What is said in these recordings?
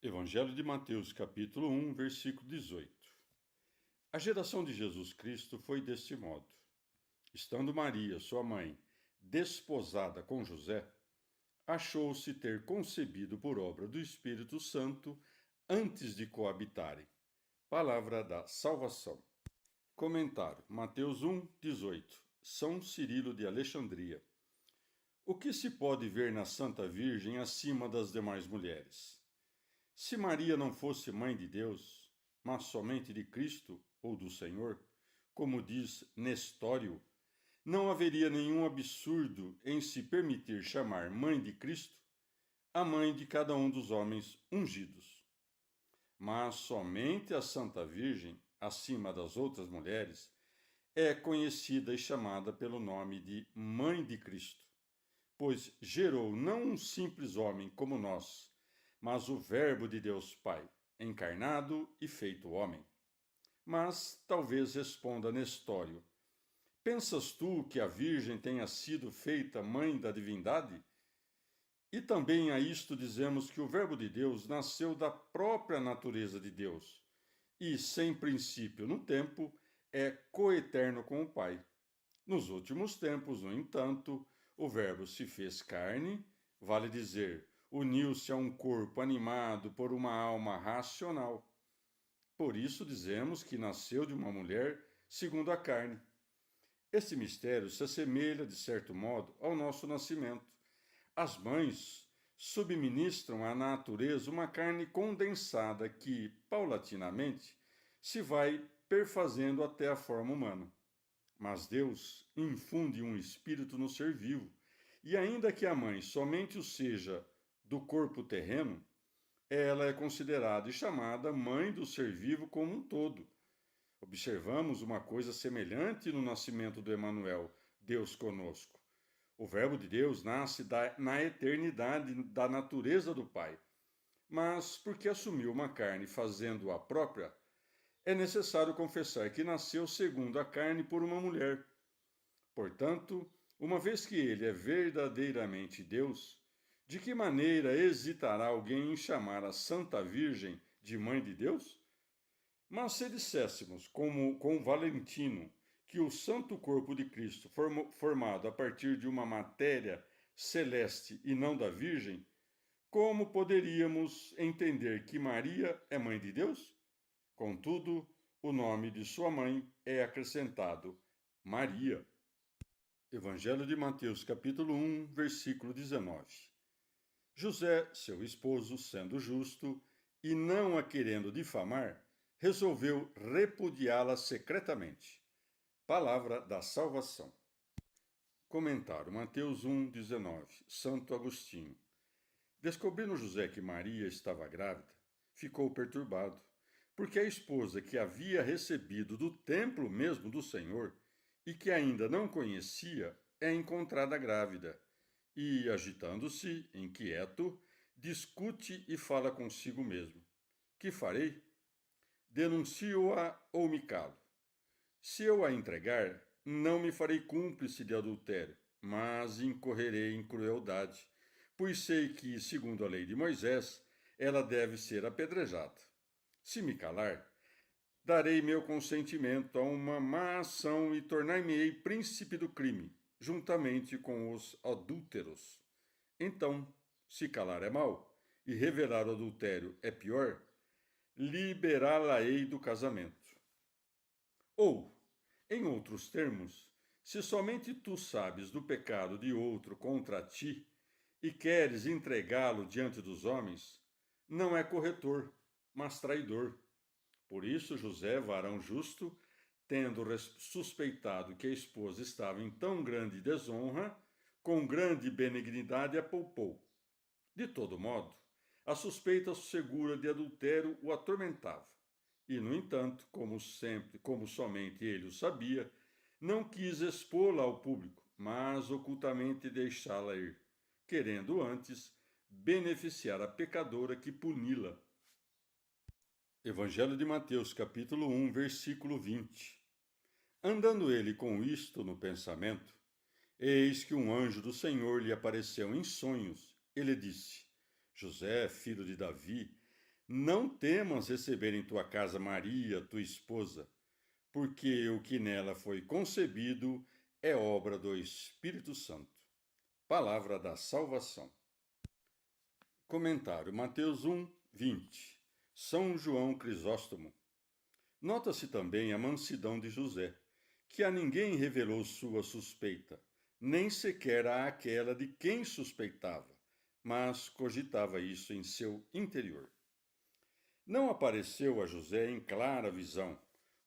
Evangelho de Mateus, capítulo 1, versículo 18. A geração de Jesus Cristo foi deste modo. Estando Maria, sua mãe, desposada com José, achou-se ter concebido por obra do Espírito Santo antes de coabitarem. Palavra da salvação. Comentário: Mateus 1, 18. São Cirilo de Alexandria. O que se pode ver na Santa Virgem acima das demais mulheres? Se Maria não fosse mãe de Deus, mas somente de Cristo ou do Senhor, como diz Nestório, não haveria nenhum absurdo em se permitir chamar mãe de Cristo a mãe de cada um dos homens ungidos. Mas somente a Santa Virgem, acima das outras mulheres, é conhecida e chamada pelo nome de Mãe de Cristo, pois gerou não um simples homem como nós, mas o Verbo de Deus Pai, encarnado e feito homem. Mas talvez responda Nestório: pensas tu que a Virgem tenha sido feita mãe da divindade? E também a isto dizemos que o Verbo de Deus nasceu da própria natureza de Deus, e sem princípio no tempo, é coeterno com o Pai. Nos últimos tempos, no entanto, o Verbo se fez carne, vale dizer, uniu-se a um corpo animado por uma alma racional. Por isso dizemos que nasceu de uma mulher segundo a carne. Este mistério se assemelha, de certo modo, ao nosso nascimento. As mães subministram à natureza uma carne condensada que, paulatinamente, se vai perfazendo até a forma humana. Mas Deus infunde um espírito no ser vivo, e ainda que a mãe somente o seja do corpo terreno, ela é considerada e chamada mãe do ser vivo como um todo. Observamos uma coisa semelhante no nascimento do Emanuel, Deus conosco. O Verbo de Deus nasce na eternidade da natureza do Pai, mas porque assumiu uma carne fazendo-a própria, é necessário confessar que nasceu segundo a carne por uma mulher. Portanto, uma vez que ele é verdadeiramente Deus, de que maneira hesitará alguém em chamar a Santa Virgem de Mãe de Deus? Mas se disséssemos, como com Valentino, que o Santo Corpo de Cristo, formado a partir de uma matéria celeste e não da Virgem, como poderíamos entender que Maria é Mãe de Deus? Contudo, o nome de sua mãe é acrescentado Maria. Evangelho de Mateus, capítulo 1, versículo 19. José, seu esposo, sendo justo e não a querendo difamar, resolveu repudiá-la secretamente. Palavra da salvação. Comentário: Mateus 1, 19. Santo Agostinho. Descobrindo José que Maria estava grávida, ficou perturbado, porque a esposa que havia recebido do templo mesmo do Senhor e que ainda não conhecia é encontrada grávida. E, agitando-se, inquieto, discute e fala consigo mesmo: que farei? Denuncio-a ou me calo? Se eu a entregar, não me farei cúmplice de adultério, mas incorrerei em crueldade, pois sei que, segundo a lei de Moisés, ela deve ser apedrejada. Se me calar, darei meu consentimento a uma má ação e tornar-me-ei príncipe do crime, juntamente com os adúlteros. Então, se calar é mal e revelar o adultério é pior, liberá-la-ei do casamento. Ou, em outros termos, se somente tu sabes do pecado de outro contra ti e queres entregá-lo diante dos homens, não é corretor, mas traidor. Por isso, José, varão justo, tendo suspeitado que a esposa estava em tão grande desonra, com grande benignidade a poupou. De todo modo, a suspeita segura de adultério o atormentava. E, no entanto, como somente ele o sabia, não quis expô-la ao público, mas ocultamente deixá-la ir, querendo antes beneficiar a pecadora que puni-la. Evangelho de Mateus, capítulo 1, versículo 20. Andando ele com isto no pensamento, eis que um anjo do Senhor lhe apareceu em sonhos. Ele disse: José, filho de Davi, não temas receber em tua casa Maria, tua esposa, porque o que nela foi concebido é obra do Espírito Santo. Palavra da salvação. Comentário: Mateus 1, 20. São João Crisóstomo. Nota-se também a mansidão de José, que a ninguém revelou sua suspeita, nem sequer àquela de quem suspeitava, mas cogitava isso em seu interior. Não apareceu a José em clara visão,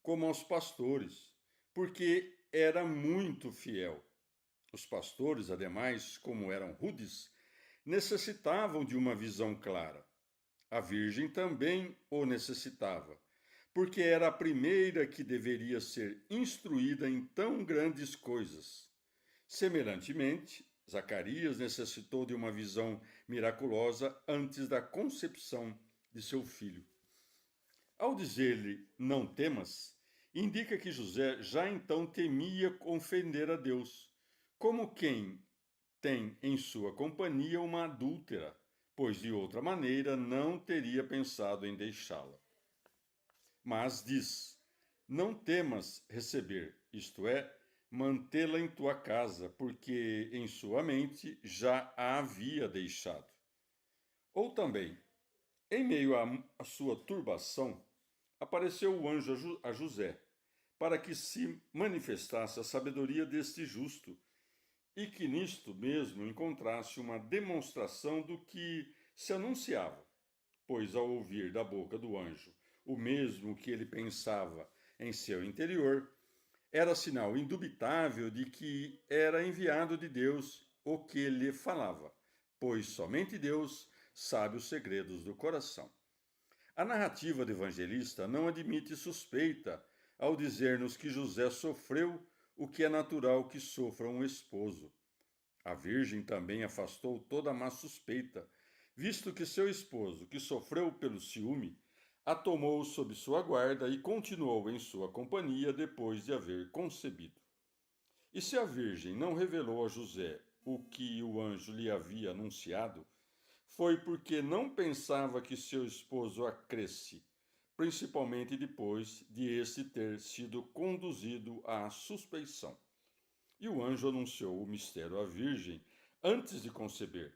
como aos pastores, porque era muito fiel. Os pastores, ademais, como eram rudes, necessitavam de uma visão clara. A Virgem também o necessitava, porque era a primeira que deveria ser instruída em tão grandes coisas. Semelhantemente, Zacarias necessitou de uma visão miraculosa antes da concepção de seu filho. Ao dizer-lhe, não temas, indica que José já então temia ofender a Deus, como quem tem em sua companhia uma adúltera, pois de outra maneira não teria pensado em deixá-la. Mas diz, não temas receber, isto é, mantê-la em tua casa, porque em sua mente já a havia deixado. Ou também, em meio à sua turbação, apareceu o anjo a José, para que se manifestasse a sabedoria deste justo, e que nisto mesmo encontrasse uma demonstração do que se anunciava, pois ao ouvir da boca do anjo o mesmo que ele pensava em seu interior, era sinal indubitável de que era enviado de Deus o que lhe falava, pois somente Deus sabe os segredos do coração. A narrativa do evangelista não admite suspeita ao dizer-nos que José sofreu o que é natural que sofra um esposo. A Virgem também afastou toda má suspeita, visto que seu esposo, que sofreu pelo ciúme, a tomou sob sua guarda e continuou em sua companhia depois de haver concebido. E se a Virgem não revelou a José o que o anjo lhe havia anunciado, foi porque não pensava que seu esposo a cresce, principalmente depois de este ter sido conduzido à suspeição. E o anjo anunciou o mistério à Virgem antes de conceber,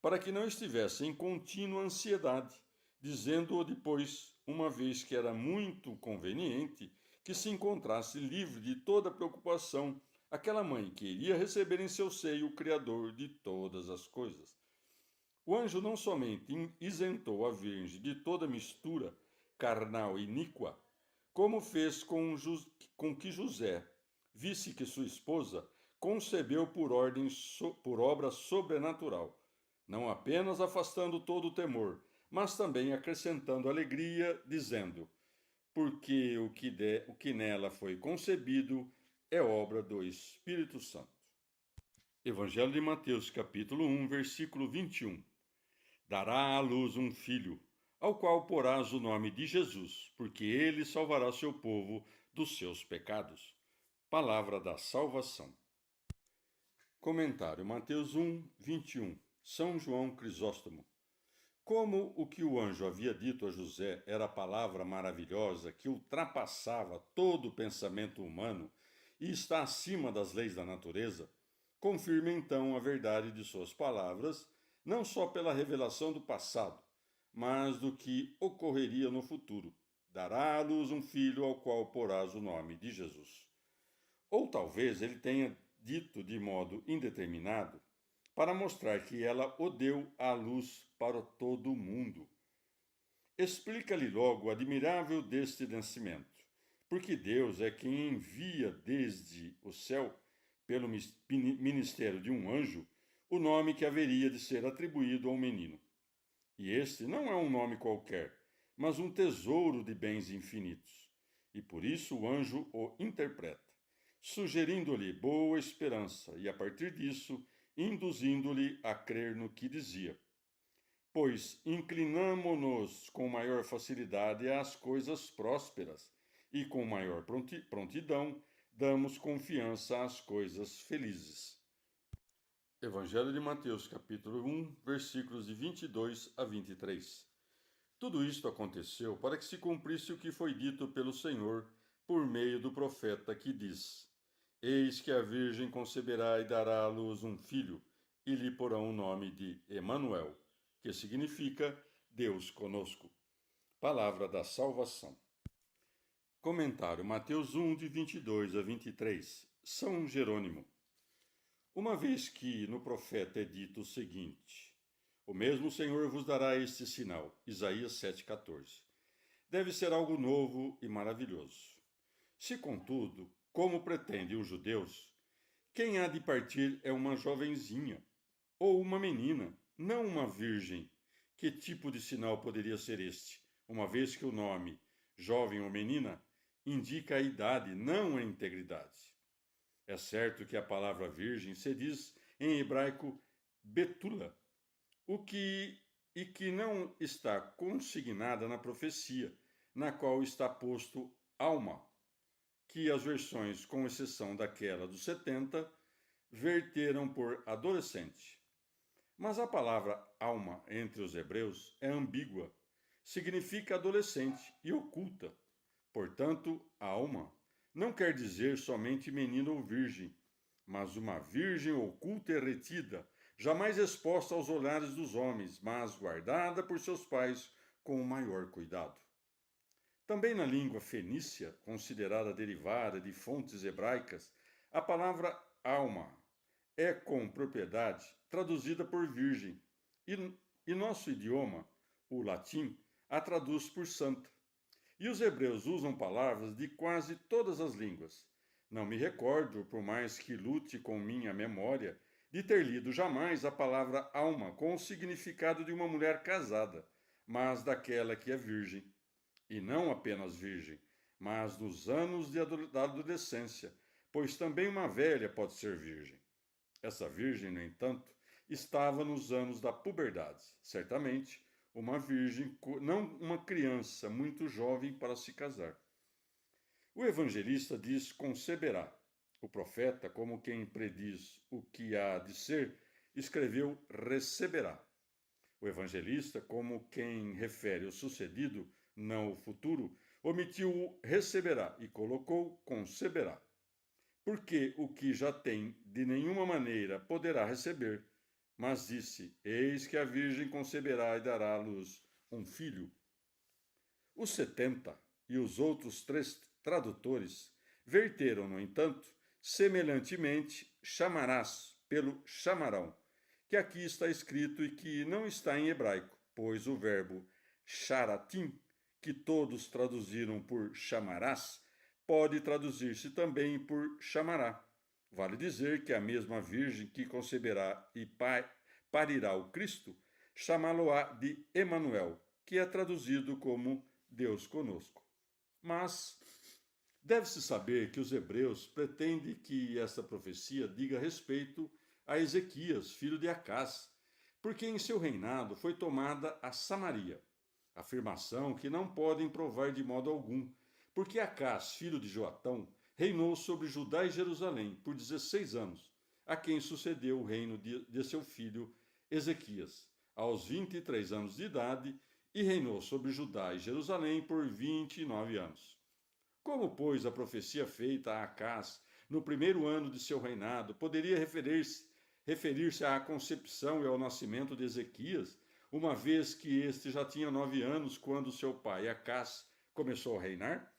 para que não estivesse em contínua ansiedade, dizendo-o depois, uma vez que era muito conveniente que se encontrasse livre de toda preocupação aquela mãe que iria receber em seu seio o Criador de todas as coisas. O anjo não somente isentou a Virgem de toda mistura carnal e iníqua, como fez com que José visse que sua esposa concebeu por obra sobrenatural, não apenas afastando todo o temor, mas também acrescentando alegria, dizendo, porque o que nela foi concebido é obra do Espírito Santo. Evangelho de Mateus, capítulo 1, versículo 21. Dará à luz um filho, ao qual porás o nome de Jesus, porque ele salvará seu povo dos seus pecados. Palavra da salvação. Comentário: Mateus 1, 21. São João Crisóstomo. Como o que o anjo havia dito a José era palavra maravilhosa que ultrapassava todo o pensamento humano e está acima das leis da natureza, confirma então a verdade de suas palavras, não só pela revelação do passado, mas do que ocorreria no futuro. Dará à luz um filho ao qual porás o nome de Jesus. Ou talvez ele tenha dito de modo indeterminado, para mostrar que ela o deu à luz para todo o mundo. Explica-lhe logo o admirável deste nascimento, porque Deus é quem envia desde o céu, pelo ministério de um anjo, o nome que haveria de ser atribuído ao menino. E este não é um nome qualquer, mas um tesouro de bens infinitos. E por isso o anjo o interpreta, sugerindo-lhe boa esperança e, a partir disso, induzindo-lhe a crer no que dizia. Pois inclinamo-nos com maior facilidade às coisas prósperas e com maior prontidão damos confiança às coisas felizes. Evangelho de Mateus, capítulo 1, versículos de 22 a 23. Tudo isto aconteceu para que se cumprisse o que foi dito pelo Senhor por meio do profeta que diz: Eis que a Virgem conceberá e dará à luz um filho, e lhe porão o nome de Emanuel, que significa Deus conosco. Palavra da salvação. Comentário Mateus 1, de 22 a 23. São Jerônimo. Uma vez que no profeta é dito o seguinte: O mesmo Senhor vos dará este sinal. Isaías 7,14. Deve ser algo novo e maravilhoso. Se, contudo, como pretendem os judeus, quem há de partir é uma jovenzinha ou uma menina, não uma virgem, que tipo de sinal poderia ser este, uma vez que o nome, jovem ou menina, indica a idade, não a integridade? É certo que a palavra virgem se diz em hebraico betula, que não está consignada na profecia, na qual está posto alma, que as versões, com exceção daquela dos 70, verteram por adolescente. Mas a palavra alma entre os hebreus é ambígua, significa adolescente e oculta. Portanto, alma não quer dizer somente menino ou virgem, mas uma virgem oculta e retida, jamais exposta aos olhares dos homens, mas guardada por seus pais com o maior cuidado. Também na língua fenícia, considerada derivada de fontes hebraicas, a palavra alma é com propriedade traduzida por virgem, e nosso idioma, o latim, a traduz por santa. E os hebreus usam palavras de quase todas as línguas. Não me recordo, por mais que lute com minha memória, de ter lido jamais a palavra alma com o significado de uma mulher casada, mas daquela que é virgem. E não apenas virgem, mas nos anos da adolescência, pois também uma velha pode ser virgem. Essa virgem, no entanto, estava nos anos da puberdade, certamente uma virgem, não uma criança muito jovem para se casar. O evangelista diz conceberá. O profeta, como quem prediz o que há de ser, escreveu receberá. O evangelista, como quem refere o sucedido, não o futuro, omitiu o receberá e colocou conceberá. Porque o que já tem, de nenhuma maneira poderá receber, mas disse: Eis que a Virgem conceberá e dará à luz um filho. Os 70 e os outros 3 tradutores verteram, no entanto, semelhantemente, chamarás pelo chamarão, que aqui está escrito e que não está em hebraico, pois o verbo charatim, que todos traduziram por chamarás, pode traduzir-se também por chamará. Vale dizer que a mesma Virgem que conceberá e parirá o Cristo, chamá-lo-á de Emanuel, que é traduzido como Deus conosco. Mas deve-se saber que os hebreus pretendem que essa profecia diga respeito a Ezequias, filho de Acás, porque em seu reinado foi tomada a Samaria, afirmação que não podem provar de modo algum, porque Acás, filho de Joatão, reinou sobre Judá e Jerusalém por 16 anos, a quem sucedeu o reino de seu filho Ezequias, aos 23 anos de idade, e reinou sobre Judá e Jerusalém por 29 anos. Como, pois, a profecia feita a Acás no primeiro ano de seu reinado poderia referir-se à concepção e ao nascimento de Ezequias, uma vez que este já tinha 9 anos quando seu pai Acás começou a reinar?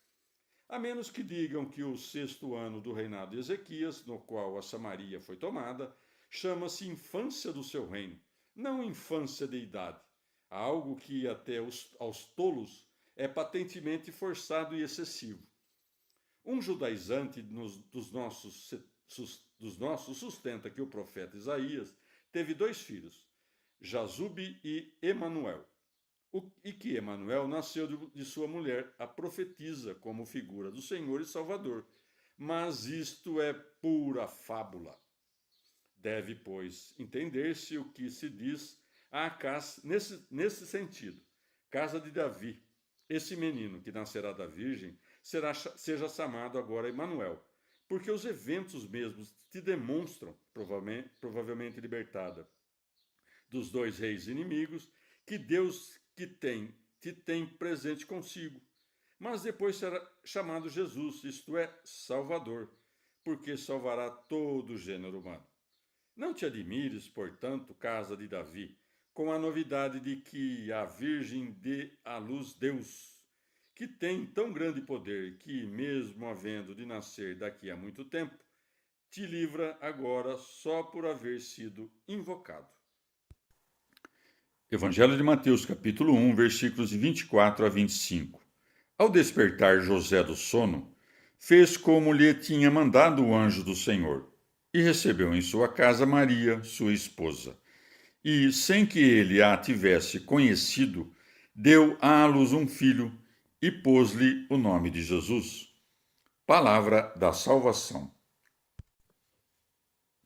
A menos que digam que o 6º ano do reinado de Ezequias, no qual a Samaria foi tomada, chama-se infância do seu reino, não infância de idade, algo que até aos tolos é patentemente forçado e excessivo. Um judaizante dos nossos sustenta que o profeta Isaías teve 2 filhos, Jazube e Emanuel, e que Emanuel nasceu de sua mulher, a profetisa, como figura do Senhor e Salvador. Mas isto é pura fábula. Deve, pois, entender-se o que se diz a Acás nesse sentido. Casa de Davi, esse menino que nascerá da Virgem seja chamado agora Emanuel, porque os eventos mesmos te demonstram, provavelmente libertada dos 2 reis inimigos, que Deus que tem te tem presente consigo, mas depois será chamado Jesus, isto é, Salvador, porque salvará todo o gênero humano. Não te admires, portanto, casa de Davi, com a novidade de que a Virgem dê à luz Deus, que tem tão grande poder que, mesmo havendo de nascer daqui a muito tempo, te livra agora só por haver sido invocado. Evangelho de Mateus, capítulo 1, versículos de 24 a 25. Ao despertar José do sono, fez como lhe tinha mandado o anjo do Senhor, e recebeu em sua casa Maria, sua esposa. E, sem que ele a tivesse conhecido, deu à luz um filho e pôs-lhe o nome de Jesus. Palavra da salvação.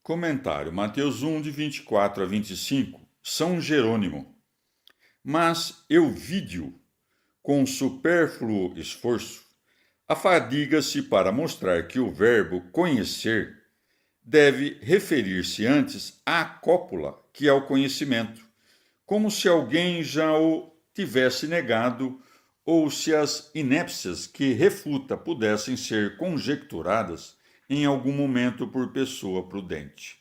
Comentário: Mateus 1, de 24 a 25. São Jerônimo. Mas Euvídio, com supérfluo esforço, afadiga-se para mostrar que o verbo conhecer deve referir-se antes à cópula que ao conhecimento, como se alguém já o tivesse negado ou se as inépcias que refuta pudessem ser conjecturadas em algum momento por pessoa prudente.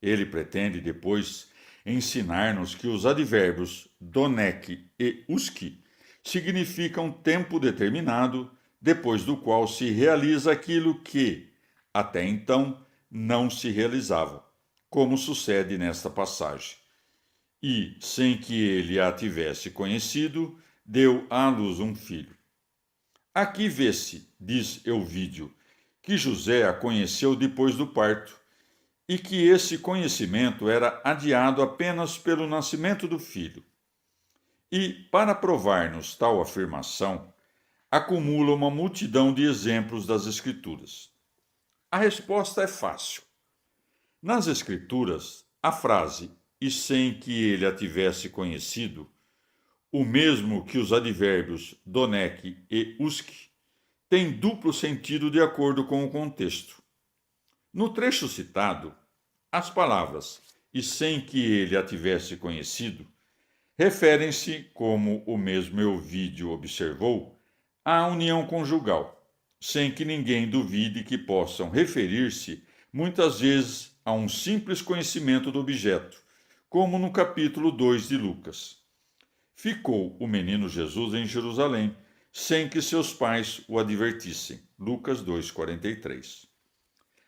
Ele pretende depois ensinar-nos que os advérbios donec e usque significam tempo determinado, depois do qual se realiza aquilo que, até então, não se realizava, como sucede nesta passagem. E, sem que ele a tivesse conhecido, deu à luz um filho. Aqui vê-se, diz Euvídio, que José a conheceu depois do parto, e que esse conhecimento era adiado apenas pelo nascimento do filho. E, para provar-nos tal afirmação, acumula uma multidão de exemplos das Escrituras. A resposta é fácil. Nas Escrituras, a frase "e sem que ele a tivesse conhecido", o mesmo que os advérbios donec e usque, tem duplo sentido de acordo com o contexto. No trecho citado, as palavras "e sem que ele a tivesse conhecido" referem-se, como o mesmo Euvídio observou, à união conjugal, sem que ninguém duvide que possam referir-se muitas vezes a um simples conhecimento do objeto, como no capítulo 2 de Lucas. Ficou o menino Jesus em Jerusalém, sem que seus pais o advertissem. Lucas 2,43.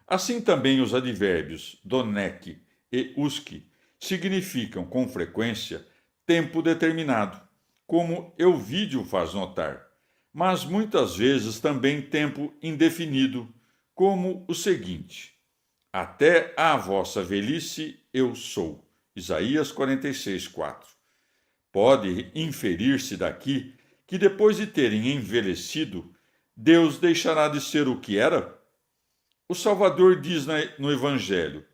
Assim também os advérbios donec e usque significam, com frequência, tempo determinado, como Euvídio faz notar, mas muitas vezes também tempo indefinido, como o seguinte: até à vossa velhice eu sou. Isaías 46:4. Pode inferir-se daqui que depois de terem envelhecido, Deus deixará de ser o que era? O Salvador diz no Evangelho: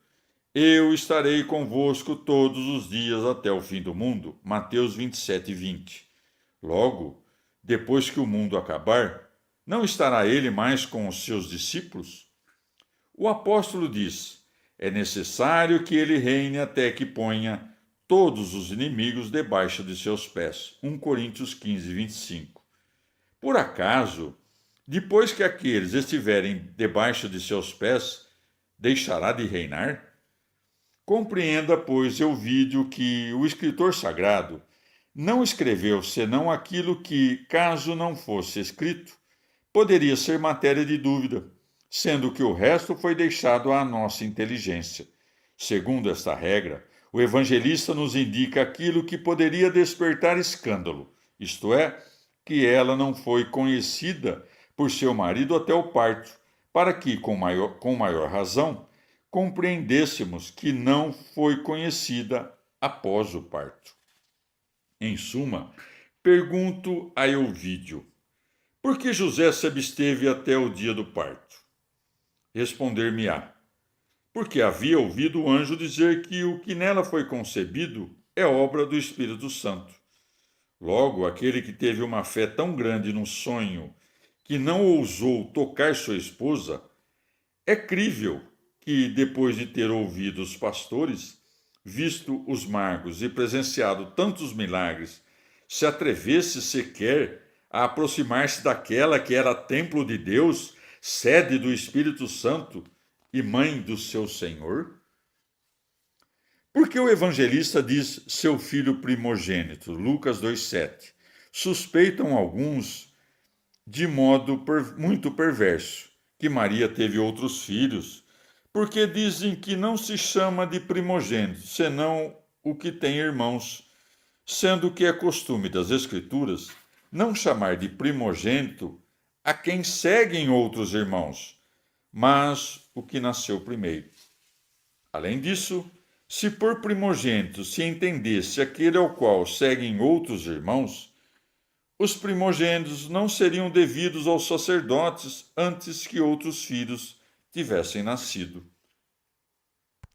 eu estarei convosco todos os dias até o fim do mundo. Mateus 27:20. Logo, depois que o mundo acabar, não estará ele mais com os seus discípulos? O apóstolo diz: é necessário que ele reine até que ponha todos os inimigos debaixo de seus pés. 1 Coríntios 15:25. Por acaso, depois que aqueles estiverem debaixo de seus pés, deixará de reinar? Compreenda, pois, Euvídio, que o escritor sagrado não escreveu senão aquilo que, caso não fosse escrito, poderia ser matéria de dúvida, sendo que o resto foi deixado à nossa inteligência. Segundo esta regra, o evangelista nos indica aquilo que poderia despertar escândalo, isto é, que ela não foi conhecida por seu marido até o parto, para que, com maior razão, compreendêssemos que não foi conhecida após o parto. Em suma, pergunto a Euvídio: por que José se absteve até o dia do parto? Responder-me-á: porque havia ouvido o anjo dizer que o que nela foi concebido é obra do Espírito Santo. Logo, aquele que teve uma fé tão grande no sonho que não ousou tocar sua esposa, é crível que, depois de ter ouvido os pastores, visto os magos e presenciado tantos milagres, se atrevesse sequer a aproximar-se daquela que era templo de Deus, sede do Espírito Santo e mãe do seu Senhor? Porque o evangelista diz seu filho primogênito, Lucas 2,7. Suspeitam alguns, de modo muito perverso, que Maria teve outros filhos, porque dizem que não se chama de primogênito, senão o que tem irmãos, sendo que é costume das Escrituras não chamar de primogênito a quem seguem outros irmãos, mas o que nasceu primeiro. Além disso, se por primogênito se entendesse aquele ao qual seguem outros irmãos, os primogênitos não seriam devidos aos sacerdotes antes que outros filhos tivessem nascido.